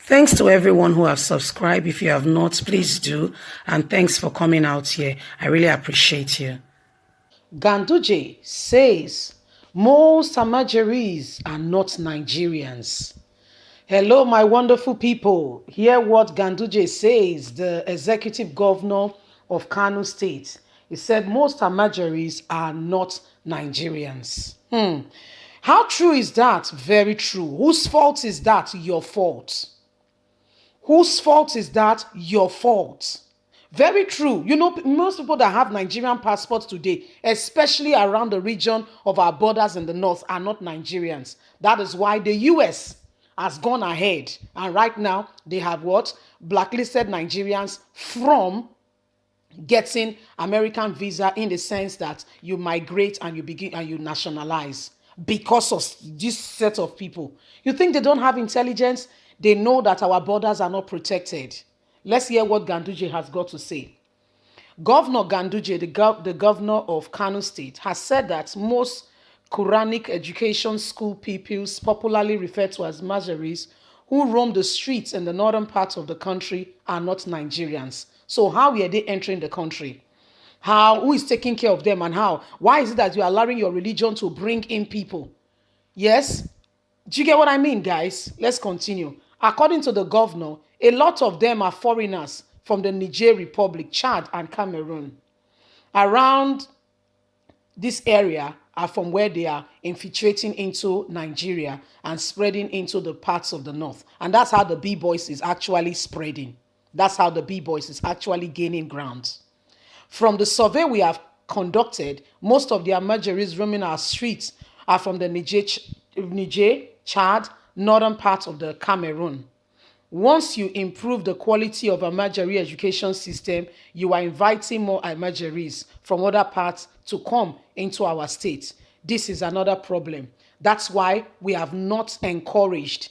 Thanks to everyone who have subscribed. If you have not, please do. And thanks for coming out here. I really appreciate you. Ganduje says most Almajiris are not Nigerians. Hello, my wonderful people. Hear what Ganduje says, the executive governor of Kano State. He said most Almajiris are not Nigerians. How true is that? Very true. Whose fault is that? Your fault. Whose fault is that? Your fault. Very true. You know, most people that have Nigerian passports today, especially around the region of our borders in the north, are not Nigerians. That is why the US has gone ahead. And right now, they have what? Blacklisted Nigerians from getting American visa, in the sense that you migrate and you begin and you nationalize because of this set of people. You think they don't have intelligence? They know that our borders are not protected. Let's hear what Ganduje has got to say. Governor Ganduje, the governor of Kano State, has said that most Quranic education school pupils, popularly referred to as Almajiris, who roam the streets in the northern part of the country are not Nigerians. So how are they entering the country? Who is taking care of them, and how? Why is it that you are allowing your religion to bring in people? Yes? Do you get what I mean, guys? Let's continue. According to the governor, a lot of them are foreigners from the Niger Republic, Chad, and Cameroon. Around this area are from where they are infiltrating into Nigeria and spreading into the parts of the north. And that's how the B-Boys is actually spreading. That's how the B-Boys is actually gaining ground. From the survey we have conducted, most of the Almajiris roaming our streets are from the Niger, Chad, northern part of the Cameroon. Once you improve the quality of Almajiri education system, you are inviting more Almajiris from other parts to come into our state. This is another problem. That's why we have not encouraged.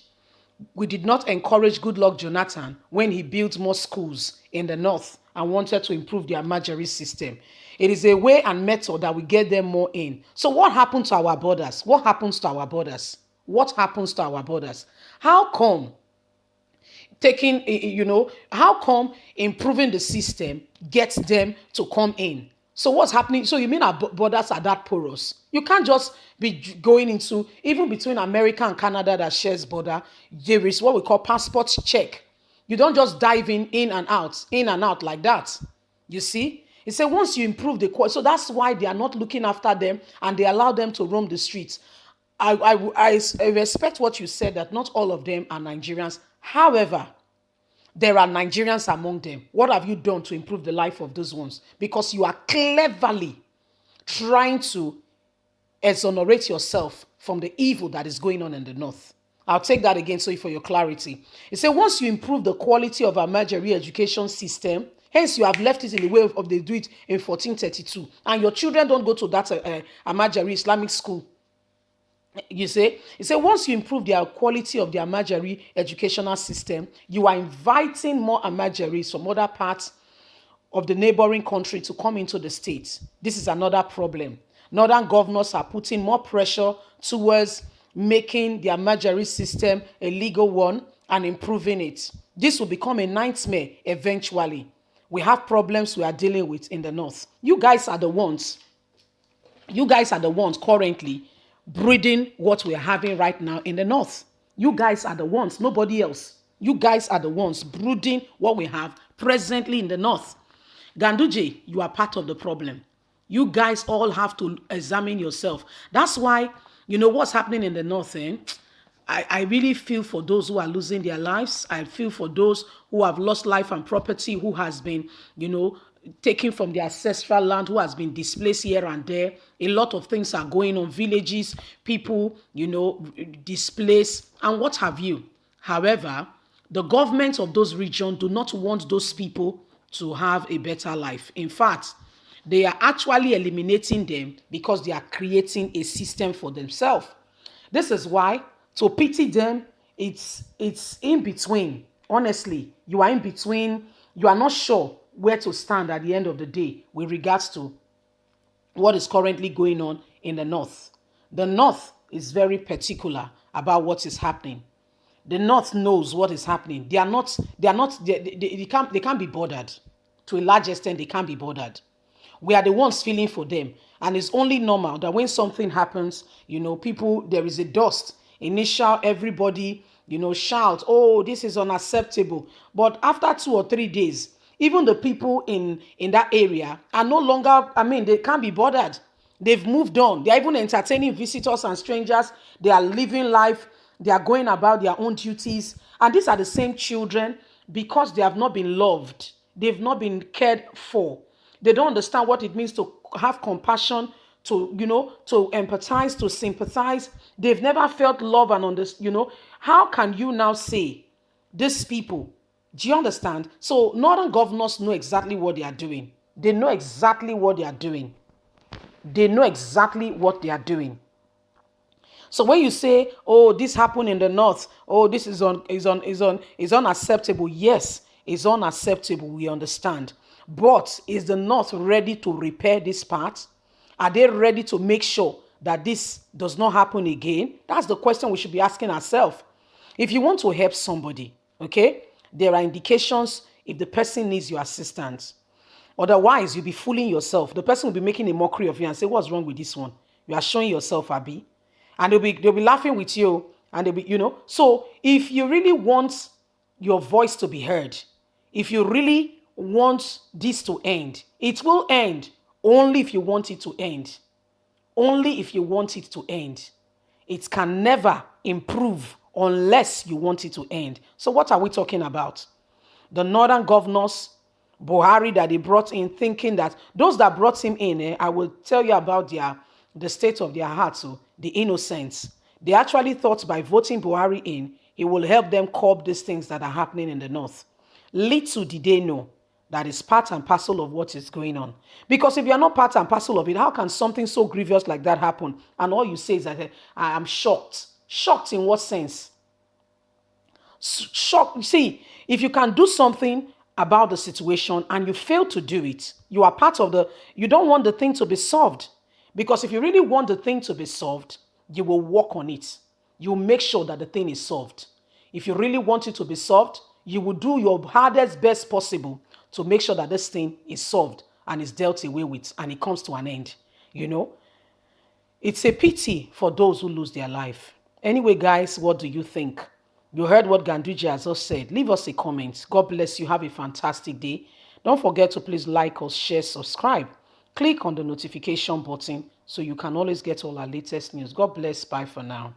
We did not encourage Goodluck Jonathan when he built more schools in the north and wanted to improve the Almajiri system. It is a way and method that we get them more in. So what happened to our borders? What happens to our borders? What happens to our borders? How come how come improving the system gets them to come in? So what's happening? So you mean our borders are that porous? You can't just be going into, even between America and Canada that shares border, there is what we call passport check. You don't just dive in and out like that. You see? He said once you improve the quality, so that's why they are not looking after them and they allow them to roam the streets. I respect what you said, that not all of them are Nigerians. However, there are Nigerians among them. What have you done to improve the life of those ones? Because you are cleverly trying to exonerate yourself from the evil that is going on in the north. I'll take that again so for your clarity. It said once you improve the quality of our Almajiri education system, hence you have left it in the way of they do it in 1432, and your children don't go to that Almajiri Islamic school. You say, it said once you improve the quality of the Almajiri educational system, you are inviting more Almajiris from other parts of the neighboring country to come into the state. This is another problem. Northern governors are putting more pressure towards making the Almajiri system a legal one and improving it. This will become a nightmare eventually. We have problems we are dealing with in the north. You guys are the ones currently breeding what we are having right now in the north. You guys are the ones, nobody else. You guys are the ones brooding what we have presently in the north. Ganduje, you are part of the problem. You guys all have to examine yourself. That's why, you know what's happening in the north, I really feel for those who are losing their lives. I feel for those who have lost life and property, who has been, taken from their ancestral land, who has been displaced here and there. A lot of things are going on. Villages, people, displaced, and what have you. However, the governments of those regions do not want those people to have a better life. In fact, they are actually eliminating them because they are creating a system for themselves. This is why, to pity them, it's in between. Honestly, you are in between. You are not sure where to stand at the end of the day with regards to what is currently going on in the north. The north is very particular about what is happening. The North knows what is happening. They can't be bothered. To a large extent, they can't be bothered. We are the ones feeling for them. And it's only normal that when something happens, people, there is a dust. Initial, everybody, shout, oh, this is unacceptable. But after 2 or 3 days, even the people in that area are no longer, they can't be bothered. They've moved on. They're even entertaining visitors and strangers. They are living life. They are going about their own duties. And these are the same children, because they have not been loved. They've not been cared for. They don't understand what it means to have compassion, to empathize, to sympathize. They've never felt love and understand. How can you now say these people? Do you understand? So northern governors know exactly what they are doing. They know exactly what they are doing. They know exactly what they are doing. So when you say, "Oh, this happened in the north," "Oh, this is unacceptable," yes, it's unacceptable. We understand, but is the north ready to repair this part? Are they ready to make sure that this does not happen again? That's the question we should be asking ourselves. If you want to help somebody, okay, there are indications if the person needs your assistance. Otherwise, you'll be fooling yourself. The person will be making a mockery of you and say, "What's wrong with this one? You are showing yourself, Abby." And they'll be laughing with you. And they'll be. So if you really want your voice to be heard, if you really want this to end, it will end only if you want it to end. Only if you want it to end. It can never improve unless you want it to end. So what are we talking about? The northern governors, Buhari, that they brought in, thinking that those that brought him in, I will tell you about the state of their hearts, so the innocents. They actually thought by voting Buhari in, it will help them curb these things that are happening in the north. Little did they know that is part and parcel of what is going on. Because if you're not part and parcel of it, how can something so grievous like that happen? And all you say is that I am shocked. Shocked in what sense? Shocked. See, if you can do something about the situation and you fail to do it, you are part of you don't want the thing to be solved. Because if you really want the thing to be solved, you will work on it. You will make sure that the thing is solved. If you really want it to be solved, you will do your hardest best possible to make sure that this thing is solved and is dealt away with and it comes to an end. It's a pity for those who lose their life. Anyway, guys, what do you think? You heard what Ganduje has just said. Leave us a comment. God bless you. Have a fantastic day. Don't forget to please like us, share, subscribe. Click on the notification button so you can always get all our latest news. God bless. Bye for now.